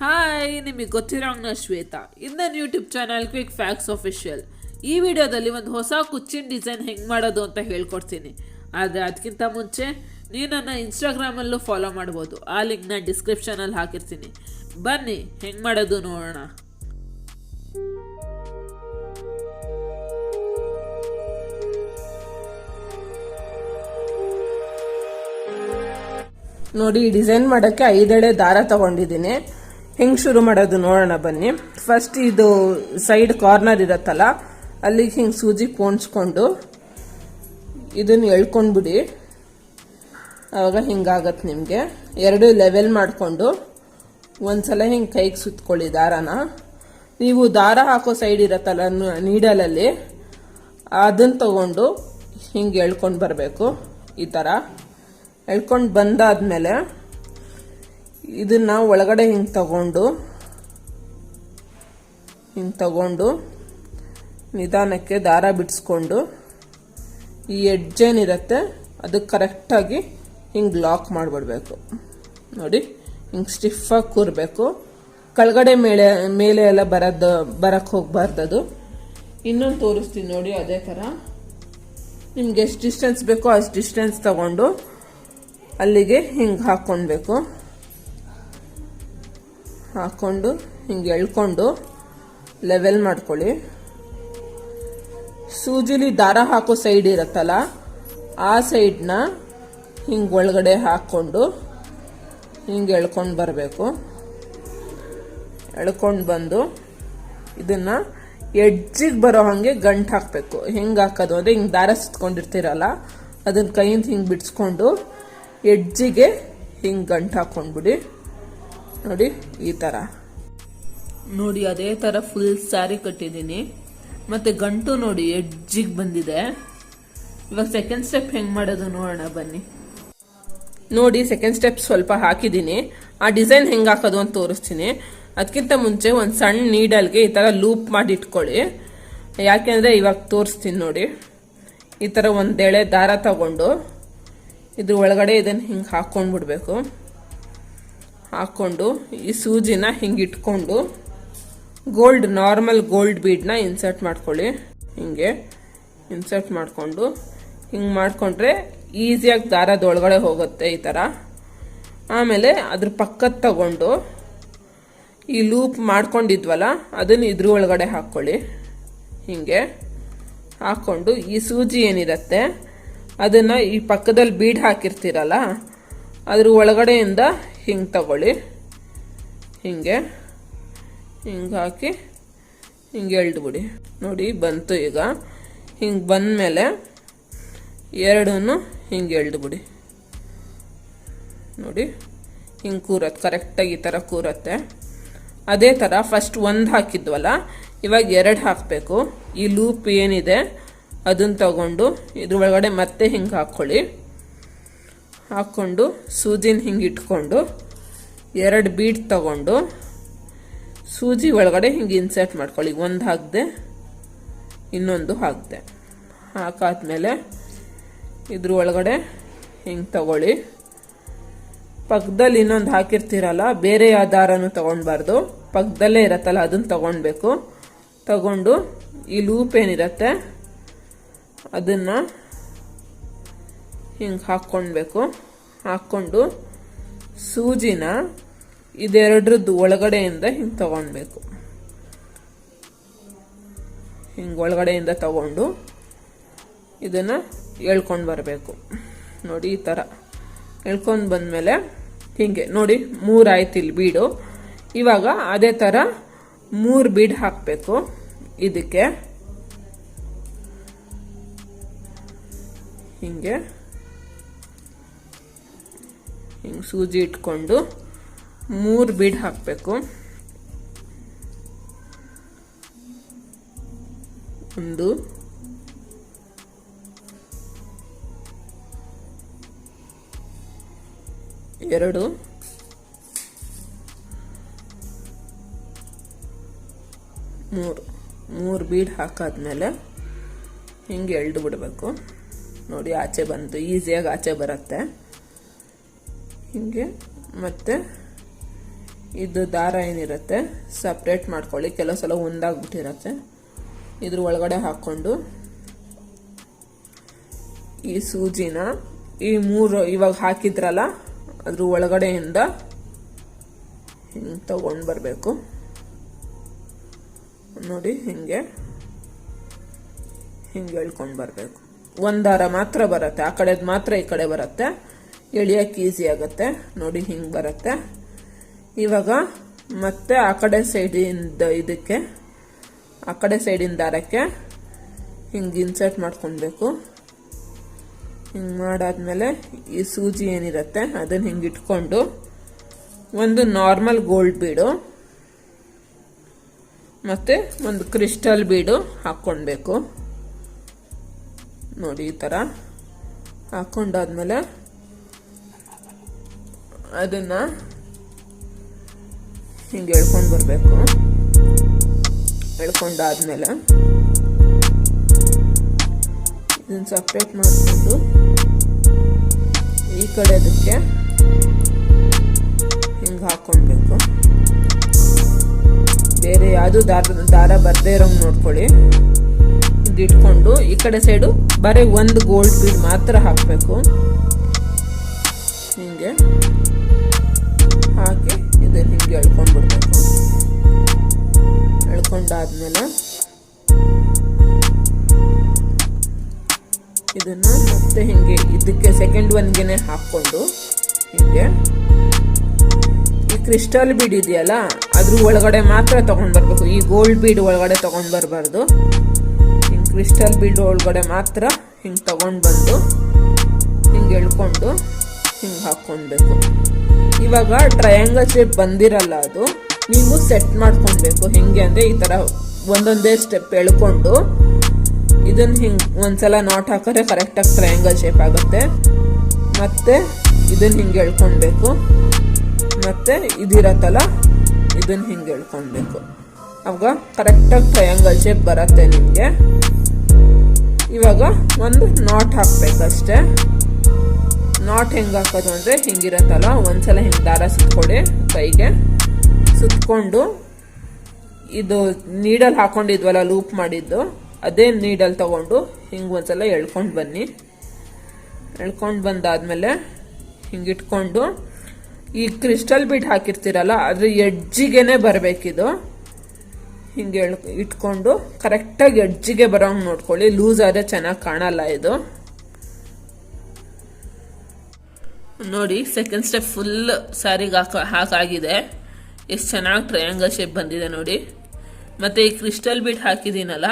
Hi, ನಿಮಗೆ ಗೊತ್ತಿರೋಂಗ್ ನಾ ಶ್ವೇತಾ. ಇದು ನನ್ನ YouTube channel quick facts official. ಈ ವಿಡಿಯೋದಲ್ಲಿ ಒಂದು ಹೊಸ ಕುಚ್ಚಿನ ಡಿಸೈನ್ ಹೆಂಗೆ ಮಾಡೋದು ಅಂತ ಹೇಳ್ಕೊಡ್ತೀನಿ. ಆದರೆ ಅದಕ್ಕಿಂತ ಮುಂಚೆ ನೀವು ನನ್ನ ಇನ್ಸ್ಟಾಗ್ರಾಮಲ್ಲೂ ಫಾಲೋ ಮಾಡ್ಬೋದು. ಆ ಲಿಂಕ್ನ ಡಿಸ್ಕ್ರಿಪ್ಷನಲ್ಲಿ ಹಾಕಿರ್ತೀನಿ. ಬನ್ನಿ ಹೆಂಗೆ ಮಾಡೋದು ನೋಡೋಣ. ನೋಡಿ, ಡಿಸೈನ್ ಮಾಡೋಕ್ಕೆ 5 ಎಳೆ ದಾರ ತಗೊಂಡಿದ್ದೀನಿ. ಹೆಂಗೆ ಶುರು ಮಾಡೋದು ನೋಡೋಣ ಬನ್ನಿ. ಫಸ್ಟ್ ಇದು ಸೈಡ್ ಕಾರ್ನರ್ ಇರತ್ತಲ್ಲ, ಅಲ್ಲಿಗೆ ಹಿಂಗೆ ಸೂಜಿ ಪೋಣಿಸ್ಕೊಂಡು ಇದನ್ನು ಎಳ್ಕೊಂಡ್ಬಿಡಿ. ಆವಾಗ ಹಿಂಗಾಗತ್ತೆ ನಿಮಗೆ. 2 ಲೆವೆಲ್ ಮಾಡಿಕೊಂಡು ಒಂದ್ಸಲ ಹಿಂಗೆ ಕೈಗೆ ಸುತ್ಕೊಳ್ಳಿ ದಾರನ. ನೀವು ದಾರ ಹಾಕೋ ಸೈಡ್ ಇರತ್ತಲ್ಲ ನೀಡಲಲ್ಲಿ, ಅದನ್ನು ತಗೊಂಡು ಹಿಂಗೆ ಎಳ್ಕೊಂಡು ಬರಬೇಕು. ಈ ಥರ ಎಳ್ಕೊಂಡು ಬಂದಾದ್ಮೇಲೆ ಇದನ್ನ ಒಳಗಡೆ ಹಿಂಗೆ ತಗೊಂಡು ನಿಧಾನಕ್ಕೆ ದಾರ ಬಿಡಿಸ್ಕೊಂಡು ಈ ಎಡ್ಜ್ ಏನಿರುತ್ತೆ ಅದಕ್ಕೆ ಕರೆಕ್ಟಾಗಿ ಹಿಂಗೆ ಲಾಕ್ ಮಾಡಿಬಿಡ್ಬೇಕು. ನೋಡಿ, ಹಿಂಗೆ ಸ್ಟಿಫಾಗಿ ಕೂರಬೇಕು. ಕೆಳಗಡೆ ಮೇಲೆ ಎಲ್ಲ ಬರಕ್ಕೆ ಹೋಗ್ಬಾರ್ದದು. ಇನ್ನೊಂದು ತೋರಿಸ್ತೀನಿ ನೋಡಿ. ಅದೇ ಥರ ನಿಮ್ಗೆ ಎಷ್ಟು ಡಿಸ್ಟೆನ್ಸ್ ಬೇಕೋ ಅಷ್ಟು ಡಿಸ್ಟೆನ್ಸ್ ತಗೊಂಡು ಅಲ್ಲಿಗೆ ಹಿಂಗೆ ಹಾಕ್ಕೊಂಡು ಹಿಂಗೆ ಎಳ್ಕೊಂಡು ಲೆವೆಲ್ ಮಾಡ್ಕೊಳ್ಳಿ. ಸೂಜಿಲಿ ದಾರ ಹಾಕೋ ಸೈಡ್ ಇರುತ್ತಲ್ಲ, ಆ ಸೈಡ್ನ ಹಿಂಗೆ ಒಳಗಡೆ ಹಾಕ್ಕೊಂಡು ಹಿಂಗೆ ಎಳ್ಕೊಂಡು ಬರಬೇಕು. ಎಳ್ಕೊಂಡು ಬಂದು ಇದನ್ನು ಎಡ್ಜಿಗೆ ಬರೋ ಹಾಗೆ ಗಂಟು ಹಾಕಬೇಕು. ಹೆಂಗೆ ಹಾಕೋದು ಅಂದರೆ, ಹಿಂಗೆ ದಾರ ಸುತ್ಕೊಂಡಿರ್ತೀರಲ್ಲ, ಅದನ್ನ ಕೈಯಿಂದ ಹಿಂಗೆ ಬಿಡಿಸ್ಕೊಂಡು ಎಡ್ಜಿಗೆ ಹಿಂಗೆ ಗಂಟು ಹಾಕ್ಕೊಂಡ್ಬಿಡಿ. ನೋಡಿ, ಈ ಥರ. ನೋಡಿ, ಅದೇ ಥರ ಫುಲ್ ಸ್ಯಾರಿ ಕಟ್ಟಿದ್ದೀನಿ. ಮತ್ತು ಗಂಟು ನೋಡಿ ಎಡ್ಜಿಗೆ ಬಂದಿದೆ. ಇವಾಗ ಸೆಕೆಂಡ್ ಸ್ಟೆಪ್ ಹೆಂಗೆ ಮಾಡೋದು ನೋಡೋಣ ಬನ್ನಿ. ನೋಡಿ, ಸೆಕೆಂಡ್ ಸ್ಟೆಪ್ ಸ್ವಲ್ಪ ಹಾಕಿದ್ದೀನಿ. ಆ ಡಿಸೈನ್ ಹೆಂಗೆ ಹಾಕೋದು ಅಂತ ತೋರಿಸ್ತೀನಿ. ಅದಕ್ಕಿಂತ ಮುಂಚೆ ಒಂದು ಸಣ್ಣ ನೀಡಲ್ಗೆ ಈ ಥರ ಲೂಪ್ ಮಾಡಿ ಇಟ್ಕೊಳ್ಳಿ. ಯಾಕೆಂದರೆ ಇವಾಗ ತೋರಿಸ್ತೀನಿ ನೋಡಿ. ಈ ಥರ ಒಂದು ಎಳೆ ದಾರ ತಗೊಂಡು ಇದ್ರ ಒಳಗಡೆ ಇದನ್ನು ಹಿಂಗೆ ಹಾಕ್ಕೊಂಡ್ಬಿಡ್ಬೇಕು. ಹಾಕ್ಕೊಂಡು ಈ ಸೂಜಿನ ಹಿಂಗೆ ಇಟ್ಕೊಂಡು ನಾರ್ಮಲ್ ಗೋಲ್ಡ್ ಬೀಡ್ನ ಇನ್ಸರ್ಟ್ ಮಾಡ್ಕೊಳ್ಳಿ. ಹಿಂಗೆ ಇನ್ಸರ್ಟ್ ಮಾಡಿಕೊಂಡು ಹಿಂಗೆ ಮಾಡಿಕೊಂಡ್ರೆ ಈಸಿಯಾಗಿ ದಾರದ ಒಳಗಡೆ ಹೋಗುತ್ತೆ ಈ ಥರ. ಆಮೇಲೆ ಅದ್ರ ಪಕ್ಕದ ತಗೊಂಡು ಈ ಲೂಪ್ ಮಾಡ್ಕೊಂಡಿದ್ವಲ್ಲ ಅದನ್ನು ಇದ್ರ ಒಳಗಡೆ ಹಾಕ್ಕೊಳ್ಳಿ. ಹಿಂಗೆ ಹಾಕ್ಕೊಂಡು ಈ ಸೂಜಿ ಏನಿರುತ್ತೆ ಅದನ್ನು ಈ ಪಕ್ಕದಲ್ಲಿ ಬೀಡ್ ಹಾಕಿರ್ತೀರಲ್ಲ ಅದ್ರ ಒಳಗಡೆಯಿಂದ ಹಿಂಗೆ ತಗೊಳ್ಳಿ. ಹಿಂಗೆ ಹಾಕಿ ಹಿಂಗೆ ಎಳ್ದುಬಿಡಿ. ನೋಡಿ, ಬಂತು. ಈಗ ಹಿಂಗೆ ಬಂದಮೇಲೆ ಎರಡೂ ಹಿಂಗೆ ಎಳ್ದುಬಿಡಿ. ನೋಡಿ, ಹಿಂಗೆ ಕೂರತ್ತೆ ಕರೆಕ್ಟಾಗಿ. ಈ ಥರ ಕೂರತ್ತೆ. ಅದೇ ಥರ ಫಸ್ಟ್ 1 ಹಾಕಿದ್ವಲ್ಲ, ಇವಾಗ 2 ಹಾಕಬೇಕು. ಈ ಲೂಪ್ ಏನಿದೆ ಅದನ್ನು ತಗೊಂಡು ಇದ್ರ ಒಳಗಡೆ ಮತ್ತೆ ಹಿಂಗೆ ಹಾಕ್ಕೊಂಡು ಸೂಜಿನ ಹಿಂಗೆ ಇಟ್ಕೊಂಡು 2 ಬೀಡ್ ತಗೊಂಡು ಸೂಜಿ ಒಳಗಡೆ ಹಿಂಗೆ ಇನ್ಸರ್ಟ್ ಮಾಡ್ಕೊಳ್ಳಿ. 1 ಹಾಕಿದೆ, ಇನ್ನೊಂದು ಹಾಕಿದೆ. ಹಾಕಾದ್ಮೇಲೆ ಇದ್ರ ಒಳಗಡೆ ಹಿಂಗೆ ತಗೊಳ್ಳಿ. ಪಕ್ಕದಲ್ಲಿ ಇನ್ನೊಂದು ಹಾಕಿರ್ತೀರಲ್ಲ, ಬೇರೆ ಯಾವ ದಾರನೂ ತಗೊಳ್ಬಾರ್ದು, ಪಕ್ಕದಲ್ಲೇ ಇರತ್ತಲ್ಲ ಅದನ್ನು ತಗೊಳ್ಬೇಕು. ತಗೊಂಡು ಈ ಲೂಪ್ ಏನಿರತ್ತೆ ಅದನ್ನು ಹಿಂಗೆ ಹಾಕ್ಕೊಳ್ಬೇಕು. ಹಾಕ್ಕೊಂಡು ಸೂಜಿನ ಇದೆರಡ್ರದ್ದು ಒಳಗಡೆಯಿಂದ ಹಿಂಗೆ ತಗೊಳ್ಬೇಕು. ಹಿಂಗೆ ಒಳಗಡೆಯಿಂದ ತಗೊಂಡು ಇದನ್ನು ಎಳ್ಕೊಂಡು ಬರಬೇಕು. ನೋಡಿ, ಈ ಥರ ಎಳ್ಕೊಂಡು ಬಂದಮೇಲೆ ಹಿಂಗೆ ನೋಡಿ 3 ಆಯ್ತು ಇಲ್ಲಿ ಬೀಡು. ಇವಾಗ ಅದೇ ಥರ 3 ಬೀಡ್ ಹಾಕಬೇಕು. ಇದಕ್ಕೆ ಹಿಂಗೆ ಸೂಜಿ ಇಟ್ಕೊಂಡು 3 ಬೀಡ್ ಹಾಕಬೇಕು. 1 2 3 ಬೀಡ್ ಹಾಕಾದ್ಮೇಲೆ ಹಿಂಗೆ ಎಳ್ದು ಬಿಡಬೇಕು. ನೋಡಿ, ಆಚೆ ಬಂತು. ಈಸಿಯಾಗಿ ಆಚೆ ಬರುತ್ತೆ. ಹಿಂಗೆ ಮತ್ತೆ ಇದು ದಾರ ಏನಿರುತ್ತೆ ಸಪ್ರೇಟ್ ಮಾಡ್ಕೊಳ್ಳಿ, ಕೆಲವು ಸಲ ಒಂದಾಗ್ಬಿಟ್ಟಿರತ್ತೆ. ಇದ್ರ ಒಳಗಡೆ ಹಾಕ್ಕೊಂಡು ಈ ಸೂಜಿನ ಈ 3 ಇವಾಗ ಹಾಕಿದ್ರಲ್ಲ ಅದ್ರ ಒಳಗಡೆಯಿಂದ ಹಿಂಗೆ ತಗೊಂಡು ಬರಬೇಕು ನೋಡಿ. ಹಿಂಗೆ ಎಳ್ಕೊಂಡು ಬರಬೇಕು. ಒಂದು ದಾರ ಮಾತ್ರ ಬರುತ್ತೆ, ಆ ಕಡೆದು ಮಾತ್ರ ಈ ಕಡೆ ಬರುತ್ತೆ, ಎಳಿಯೋಕೆ ಈಸಿ ಆಗುತ್ತೆ ನೋಡಿ. ಹಿಂಗೆ ಬರುತ್ತೆ. ಇವಾಗ ಮತ್ತೆ ಆ ಕಡೆ ಸೈಡಿಂದ ಇದಕ್ಕೆ, ಆ ಕಡೆ ಸೈಡಿನ ದಾರಕ್ಕೆ ಹಿಂಗೆ ಇನ್ಸರ್ಟ್ ಮಾಡ್ಕೊಳ್ಬೇಕು. ಹಿಂಗೆ ಮಾಡಾದ್ಮೇಲೆ ಈ ಸೂಜಿ ಏನಿರುತ್ತೆ ಅದನ್ನು ಹಿಂಗೆ ಇಟ್ಕೊಂಡು ಒಂದು ನಾರ್ಮಲ್ ಗೋಲ್ಡ್ ಬೀಡು ಮತ್ತು ಒಂದು ಕ್ರಿಸ್ಟಲ್ ಬೀಡು ಹಾಕ್ಕೊಳ್ಬೇಕು ನೋಡಿ. ಈ ಥರ ಹಾಕ್ಕೊಂಡಾದ್ಮೇಲೆ ಅದನ್ನು ಹಿಂಗೆ ಎಳ್ಕೊಂಡು ಬರಬೇಕು. ಎಳ್ಕೊಂಡಾದ್ಮೇಲೆ ಇದನ್ನು ಸಪ್ರೇಟ್ ಮಾಡಿಕೊಂಡು ಈ ಕಡೆ ಅದಕ್ಕೆ ಹಿಂಗೆ ಹಾಕ್ಕೊಳ್ಬೇಕು. ಬೇರೆ ಯಾವುದು ದಾರ ಬರದೇ ಇರೋಂಗೆ ನೋಡ್ಕೊಳ್ಳಿ. ಇದು ಇಟ್ಕೊಂಡು ಈ ಕಡೆ ಸೈಡು ಬರೀ ಒಂದು ಗೋಲ್ಡ್ ಬೀಡ್ ಮಾತ್ರ ಹಾಕಬೇಕು. ಹಿಂಗೆ ಹಾಕಿ ಇದನ್ನು ಹಿಂಗೆ ಎಳ್ಕೊಂಡು ಬಿಡಬೇಕು. ಎಳ್ಕೊಂಡಾದ್ಮೇಲೆ ಇದನ್ನ ಮತ್ತೆ ಹಿಂಗೆ ಇದಕ್ಕೆ ಸೆಕೆಂಡ್ ಒನ್ಗೆನೆ ಹಾಕ್ಕೊಂಡು ಹಿಂಗೆ ಈ ಕ್ರಿಸ್ಟಲ್ ಬೀಡ್ ಇದೆಯಲ್ಲ ಅದ್ರ ಒಳಗಡೆ ಮಾತ್ರ ತಗೊಂಡ್ ಬರ್ಬೇಕು. ಈ ಗೋಲ್ಡ್ ಬೀಡ್ ಒಳಗಡೆ ತಗೊಂಡ್ ಬರಬಾರ್ದು. ಹಿಂಗೆ ಕ್ರಿಸ್ಟಲ್ ಬೀಡ್ ಒಳಗಡೆ ಮಾತ್ರ ಹಿಂಗೆ ತಗೊಂಡು ಬಂದು ಹಿಂಗೆ ಎಳ್ಕೊಂಡು ಹಿಂಗೆ ಹಾಕ್ಕೊಳ್ಬೇಕು. ಇವಾಗ ಟ್ರಯಾಂಗಲ್ ಶೇಪ್ ಬಂದಿರಲ್ಲ, ಅದು ನೀವು ಸೆಟ್ ಮಾಡ್ಕೊಳ್ಬೇಕು. ಹೆಂಗೆ ಅಂದರೆ ಈ ಥರ ಒಂದೊಂದೇ ಸ್ಟೆಪ್ ಎಳ್ಕೊಂಡು ಇದನ್ನು ಹಿಂಗೆ ಒಂದ್ಸಲ ನಾಟ್ ಹಾಕಿದ್ರೆ ಕರೆಕ್ಟಾಗಿ ಟ್ರಯಾಂಗಲ್ ಶೇಪ್ ಆಗುತ್ತೆ. ಮತ್ತೆ ಇದನ್ನು ಹಿಂಗೆ ಎಳ್ಕೊಳ್ಬೇಕು. ಮತ್ತೆ ಇದಿರತ್ತಲ್ಲ ಇದನ್ನು ಹಿಂಗೆ ಎಳ್ಕೊಳ್ಬೇಕು. ಆವಾಗ ಕರೆಕ್ಟಾಗಿ ಟ್ರಯಾಂಗಲ್ ಶೇಪ್ ಬರುತ್ತೆ ನಿಮಗೆ. ಇವಾಗ ಒಂದು ನಾಟ್ ಹಾಕ್ಬೇಕಷ್ಟೆ. ನಾಟ್ ಹೆಂಗೆ ಹಾಕೋದು ಅಂದರೆ ಹಿಂಗಿರತ್ತಲ್ಲ, ಒಂದ್ಸಲ ಹಿಂಗೆ ದಾರ ಸುತ್ಕೊಳ್ಳಿ, ಕೈಗೆ ಸುತ್ಕೊಂಡು ಇದು ನೀಡಲ್ ಹಾಕೊಂಡಿದ್ವಲ್ಲ ಲೂಪ್ ಮಾಡಿದ್ದು, ಅದೇ ನೀಡಲ್ ತಗೊಂಡು ಹಿಂಗೆ ಒಂದ್ಸಲ ಎಳ್ಕೊಂಡು ಬನ್ನಿ. ಎಳ್ಕೊಂಡು ಬಂದಾದ್ಮೇಲೆ ಹಿಂಗೆ ಇಟ್ಕೊಂಡು ಈ ಕ್ರಿಸ್ಟಲ್ ಬೀಡ್ ಹಾಕಿರ್ತೀರಲ್ಲ ಅದ್ರ ಎಡ್ಜಿಗೆನೆ ಬರಬೇಕಿದು. ಹಿಂಗೆ ಇಟ್ಕೊಂಡು ಕರೆಕ್ಟಾಗಿ ಎಡ್ಜಿಗೆ ಬರೋಂಗೆ ನೋಡ್ಕೊಳ್ಳಿ. ಲೂಸ್ ಆದರೆ ಚೆನ್ನಾಗಿ ಕಾಣಲ್ಲ ಇದು ನೋಡಿ. ಸೆಕೆಂಡ್ ಸ್ಟೆಪ್ ಫುಲ್ ಸ್ಯಾರಿಗೆ ಹಾಕಾಗಿದೆ. ಎಷ್ಟು ಚೆನ್ನಾಗಿ ಟ್ರಯಾಂಗಲ್ ಶೇಪ್ ಬಂದಿದೆ ನೋಡಿ. ಮತ್ತು ಈ ಕ್ರಿಸ್ಟಲ್ ಬೀಡ್ ಹಾಕಿದ್ದೀನಲ್ಲ,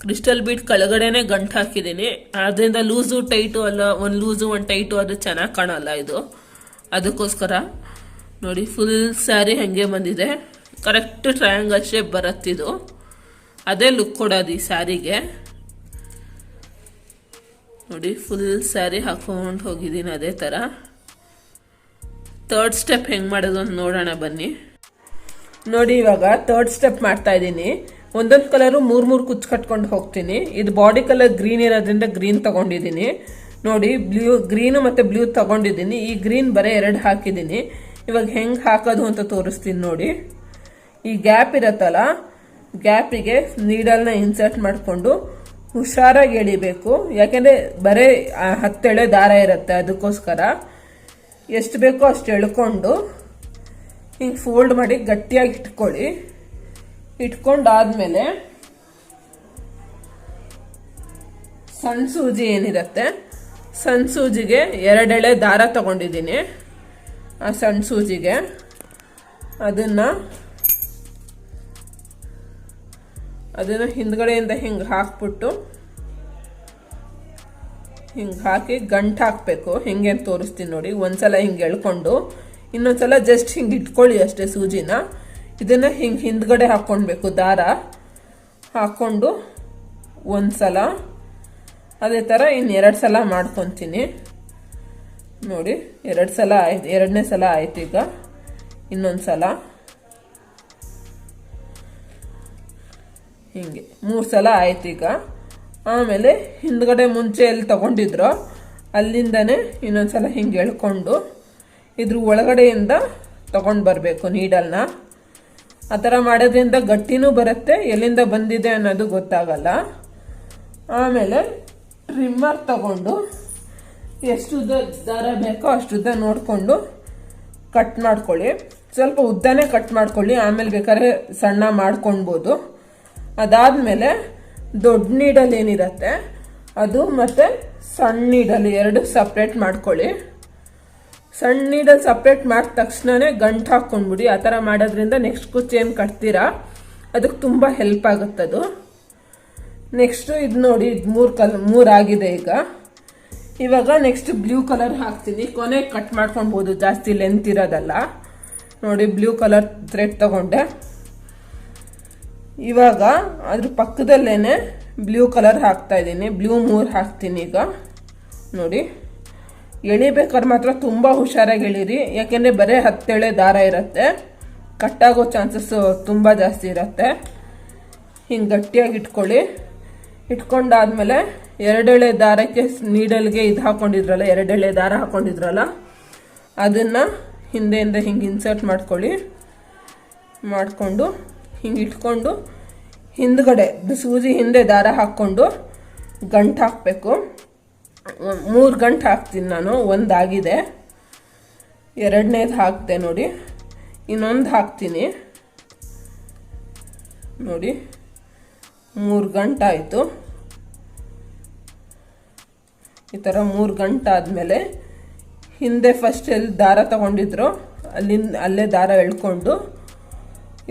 ಕ್ರಿಸ್ಟಲ್ ಬೀಡ್ ಕೆಳಗಡೆನೆ ಗಂಟು ಹಾಕಿದ್ದೀನಿ. ಅದರಿಂದ ಲೂಸು ಟೈಟು ಅಲ್ಲ, ಒಂದು ಲೂಸು ಒಂದು ಟೈಟು ಅದು ಚೆನ್ನಾಗಿ ಕಾಣಲ್ಲ ಇದು. ಅದಕ್ಕೋಸ್ಕರ ನೋಡಿ ಫುಲ್ ಸ್ಯಾರಿ ಹಾಗೆ ಬಂದಿದೆ. ಕರೆಕ್ಟ್ ಟ್ರಯಾಂಗಲ್ ಶೇಪ್ ಬರುತ್ತಿದ್ದು, ಅದೇ ಲುಕ್ ಕೊಡೋದು ಈ ಸ್ಯಾರಿಗೆ ನೋಡಿ. ಫುಲ್ ಸ್ಯಾರಿ ಹಾಕೊಂಡು ಹೋಗಿದ್ದೀನಿ ಅದೇ ಥರ. ಥರ್ಡ್ ಸ್ಟೆಪ್ ಹೆಂಗೆ ಮಾಡೋದು ಅಂತ ನೋಡೋಣ ಬನ್ನಿ. ನೋಡಿ ಇವಾಗ ಥರ್ಡ್ ಸ್ಟೆಪ್ ಮಾಡ್ತಾ ಇದ್ದೀನಿ. ಒಂದೊಂದು ಕಲರು 3 ಕುಚ್ಚು ಕಟ್ಕೊಂಡು ಹೋಗ್ತೀನಿ. ಇದು ಬಾಡಿ ಕಲರ್ ಗ್ರೀನ್ ಇರೋದ್ರಿಂದ ಗ್ರೀನ್ ತಗೊಂಡಿದ್ದೀನಿ ನೋಡಿ. ಗ್ರೀನು ಮತ್ತು ಬ್ಲೂ ತಗೊಂಡಿದ್ದೀನಿ. ಈ ಗ್ರೀನ್ ಬರೀ 2 ಹಾಕಿದ್ದೀನಿ. ಇವಾಗ ಹೆಂಗೆ ಹಾಕೋದು ಅಂತ ತೋರಿಸ್ತೀನಿ ನೋಡಿ. ಈ ಗ್ಯಾಪ್ ಇರತ್ತಲ್ಲ, ಗ್ಯಾಪಿಗೆ ನೀಡಲ್ನ ಇನ್ಸರ್ಟ್ ಮಾಡಿಕೊಂಡು ಹುಷಾರಾಗಿ ಎಳಿಬೇಕು. ಯಾಕೆಂದರೆ ಬರೀ 10 ಎಳೆ ದಾರ ಇರುತ್ತೆ, ಅದಕ್ಕೋಸ್ಕರ ಎಷ್ಟು ಬೇಕೋ ಅಷ್ಟು ಎಳ್ಕೊಂಡು ಹಿಂಗೆ ಫೋಲ್ಡ್ ಮಾಡಿ ಗಟ್ಟಿಯಾಗಿ ಇಟ್ಕೊಳ್ಳಿ. ಇಟ್ಕೊಂಡಾದ್ಮೇಲೆ ಸಣ್ಣ ಸೂಜಿ ಏನಿರುತ್ತೆ, ಸಣ್ಣ ಸೂಜಿಗೆ 2 ಎಳೆ ದಾರ ತಗೊಂಡಿದ್ದೀನಿ. ಆ ಸಣ್ಣ ಸೂಜಿಗೆ ಅದನ್ನು ಹಿಂದ್ಗಡೆಯಿಂದ ಹಿಂಗೆ ಹಾಕ್ಬಿಟ್ಟು ಹಿಂಗೆ ಹಾಕಿ ಗಂಟು ಹಾಕಬೇಕು. ಹೆಂಗೆ ಅಂತ ತೋರಿಸ್ತೀನಿ ನೋಡಿ. ಒಂದ್ಸಲ ಹಿಂಗೆ ಎಳ್ಕೊಂಡು ಇನ್ನೊಂದ್ಸಲ ಜಸ್ಟ್ ಹಿಂಗೆ ಇಟ್ಕೊಳ್ಳಿ ಅಷ್ಟೇ ಸೂಜಿನ. ಇದನ್ನು ಹಿಂಗೆ ಹಿಂದ್ಗಡೆ ಹಾಕ್ಕೊಳ್ಬೇಕು. ದಾರ ಹಾಕ್ಕೊಂಡು ಒಂದ್ಸಲ ಅದೇ ಥರ ಇನ್ನು 2 ಸಲ ಮಾಡ್ಕೊತೀನಿ ನೋಡಿ. 2 ಸಲ ಆಯ್ತು, 2ನೇ ಸಲ ಆಯ್ತು. ಈಗ ಇನ್ನೊಂದು ಸಲ ಹಿಂಗೆ 3 ಸಲ ಆಯ್ತು ಈಗ. ಆಮೇಲೆ ಹಿಂದ್ಗಡೆ ಮುಂಚೆ ಎಲ್ಲಿ ತಗೊಂಡಿದ್ರೋ ಅಲ್ಲಿಂದನೇ ಇನ್ನೊಂದ್ಸಲ ಹಿಂಗೆ ಎಳ್ಕೊಂಡು ಇದ್ರ ಒಳಗಡೆಯಿಂದ ತಗೊಂಡು ಬರಬೇಕು ನೀಡಲ್ನ. ಆ ಥರ ಮಾಡೋದ್ರಿಂದ ಗಟ್ಟಿನೂ ಬರುತ್ತೆ, ಎಲ್ಲಿಂದ ಬಂದಿದೆ ಅನ್ನೋದು ಗೊತ್ತಾಗಲ್ಲ. ಆಮೇಲೆ ಟ್ರಿಮ್ಮರ್ ತಗೊಂಡು ಎಷ್ಟು ಉದ್ದ ದಾರ ಬೇಕೋ ಅಷ್ಟು ಉದ್ದ ನೋಡಿಕೊಂಡು ಕಟ್ ಮಾಡ್ಕೊಳ್ಳಿ. ಸ್ವಲ್ಪ ಉದ್ದನೇ ಕಟ್ ಮಾಡ್ಕೊಳ್ಳಿ, ಆಮೇಲೆ ಬೇಕಾದ್ರೆ ಸಣ್ಣ ಮಾಡ್ಕೊಳ್ಬೋದು. ಅದಾದಮೇಲೆ ದೊಡ್ಡ ನೀಡಲ್ ಏನಿರುತ್ತೆ ಅದು ಮತ್ತು ಸಣ್ಣ ನೀಡಲ್ ಎರಡು ಸಪ್ರೇಟ್ ಮಾಡ್ಕೊಳ್ಳಿ. ಸಣ್ಣ ನೀಡಲ್ ಸಪ್ರೇಟ್ ಮಾಡಿದ ತಕ್ಷಣವೇ ಗಂಟು ಹಾಕ್ಕೊಂಡ್ಬಿಡಿ. ಆ ಥರ ಮಾಡೋದ್ರಿಂದ ನೆಕ್ಸ್ಟ್ ಕುಚ್ಚು ಏನು ಕಟ್ತೀರಾ ಅದಕ್ಕೆ ತುಂಬ ಹೆಲ್ಪ್ ಆಗುತ್ತದು. ನೆಕ್ಸ್ಟು ಇದು ನೋಡಿ, ಇದು ಮೂರು ಆಗಿದೆ ಈಗ. ಇವಾಗ ನೆಕ್ಸ್ಟ್ ಬ್ಲೂ ಕಲರ್ ಹಾಕ್ತೀನಿ. ಕೊನೆಗೆ ಕಟ್ ಮಾಡ್ಕೊಳ್ಬೋದು, ಜಾಸ್ತಿ ಲೆಂತ್ ಇರೋದಲ್ಲ. ನೋಡಿ ಬ್ಲೂ ಕಲರ್ ಥ್ರೆಡ್ ತಗೊಂಡೆ. ಇವಾಗ ಅದ್ರ ಪಕ್ಕದಲ್ಲೇನೆ ಬ್ಲೂ ಕಲರ್ ಹಾಕ್ತಾ ಇದ್ದೀನಿ. ಬ್ಲೂ 3 ಹಾಕ್ತೀನಿ ಈಗ. ನೋಡಿ, ಎಳಿಬೇಕಾದ್ರೆ ಮಾತ್ರ ತುಂಬ ಹುಷಾರಾಗಿ ಎಳೀರಿ, ಯಾಕೆಂದರೆ ಬರೀ 10 ಎಳೆ ದಾರ ಇರುತ್ತೆ, ಕಟ್ಟಾಗೋ ಚಾನ್ಸಸ್ಸು ತುಂಬ ಜಾಸ್ತಿ ಇರುತ್ತೆ. ಹಿಂಗೆ ಗಟ್ಟಿಯಾಗಿ ಇಟ್ಕೊಳ್ಳಿ. ಇಟ್ಕೊಂಡಾದ್ಮೇಲೆ 2 ಎಳೆ ದಾರಕ್ಕೆ ನೀಡಲ್ಗೆ ಇದು ಹಾಕೊಂಡಿದ್ರಲ್ಲ, 2 ಎಳೆ ದಾರ ಹಾಕೊಂಡಿದ್ರಲ್ಲ, ಅದನ್ನು ಹಿಂದೆಯಿಂದ ಹಿಂಗೆ ಇನ್ಸರ್ಟ್ ಮಾಡ್ಕೊಳ್ಳಿ. ಮಾಡಿಕೊಂಡು ಹಿಂಗೆ ಇಟ್ಕೊಂಡು ಹಿಂದ್ಗಡೆ ಸೂಜಿ ಹಿಂದೆ ದಾರ ಹಾಕ್ಕೊಂಡು ಗಂಟು ಹಾಕಬೇಕು. 3 ಗಂಟು ಹಾಕ್ತೀನಿ ನಾನು. ಒಂದಾಗಿದೆ, 2ನೇದು ಹಾಕ್ತೆ ನೋಡಿ. ಇನ್ನೊಂದು ಹಾಕ್ತೀನಿ ನೋಡಿ. 3 ಗಂಟು ಆಯಿತು. ಈ ಥರ 3 ಗಂಟು ಆದಮೇಲೆ ಹಿಂದೆ ಫಸ್ಟ್ ಎಲ್ಲಿ ದಾರ ತಗೊಂಡಿದ್ರು ಅಲ್ಲೇ ದಾರ ಎಳ್ಕೊಂಡು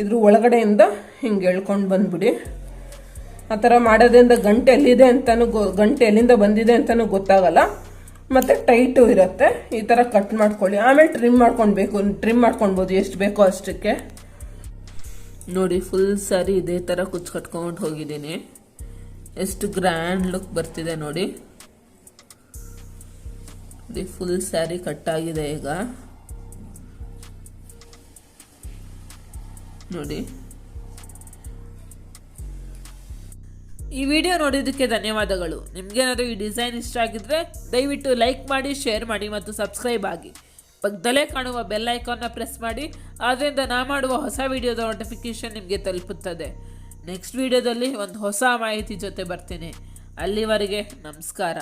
ಇದ್ರ ಒಳಗಡೆಯಿಂದ ಹಿಂಗೆ ಎಳ್ಕೊಂಡು ಬಂದ್ಬಿಡಿ. ಆ ಥರ ಮಾಡೋದ್ರಿಂದ ಗಂಟೆ ಎಲ್ಲಿದೆ ಅಂತಲೂ ಗಂಟೆ ಎಲ್ಲಿಂದ ಬಂದಿದೆ ಅಂತಲೂ ಗೊತ್ತಾಗಲ್ಲ, ಮತ್ತು ಟೈಟು ಇರುತ್ತೆ. ಈ ಥರ ಕಟ್ ಮಾಡ್ಕೊಳ್ಳಿ. ಆಮೇಲೆ ಟ್ರಿಮ್ ಮಾಡ್ಕೊಳ್ಬೋದು ಎಷ್ಟು ಬೇಕೋ ಅಷ್ಟಕ್ಕೆ. ನೋಡಿ, ಫುಲ್ ಸ್ಯಾರಿ ಇದೇ ಥರ ಕುಚ್ಚು ಕಟ್ಕೊಂಡು ಹೋಗಿದ್ದೀನಿ. ಎಷ್ಟು ಗ್ರ್ಯಾಂಡ್ ಲುಕ್ ಬರ್ತಿದೆ ನೋಡಿ. ಫುಲ್ ಸ್ಯಾರಿ ಕಟ್ಟಾಗಿದೆ ಈಗ ನೋಡಿ. ಈ ವಿಡಿಯೋ ನೋಡಿದ್ದಕ್ಕೆ ಧನ್ಯವಾದಗಳು. ನಿಮಗೇನಾದರೂ ಈ ಡಿಸೈನ್ ಇಷ್ಟ ಆಗಿದ್ರೆ ದಯವಿಟ್ಟು ಲೈಕ್ ಮಾಡಿ, ಶೇರ್ ಮಾಡಿ ಮತ್ತು ಸಬ್ಸ್ಕ್ರೈಬ್ ಆಗಿ. ಪಕ್ಕದಲ್ಲೇ ಕಾಣುವ ಬೆಲ್ ಐಕಾನ್ನ ಪ್ರೆಸ್ ಮಾಡಿ. ಆದ್ದರಿಂದ ನಾ ಮಾಡುವ ಹೊಸ ವಿಡಿಯೋದ ನೋಟಿಫಿಕೇಶನ್ ನಿಮಗೆ ತಲುಪುತ್ತದೆ. ನೆಕ್ಸ್ಟ್ ವಿಡಿಯೋದಲ್ಲಿ ಒಂದು ಹೊಸ ಮಾಹಿತಿ ಜೊತೆ ಬರ್ತೀನಿ. ಅಲ್ಲಿವರೆಗೆ ನಮಸ್ಕಾರ.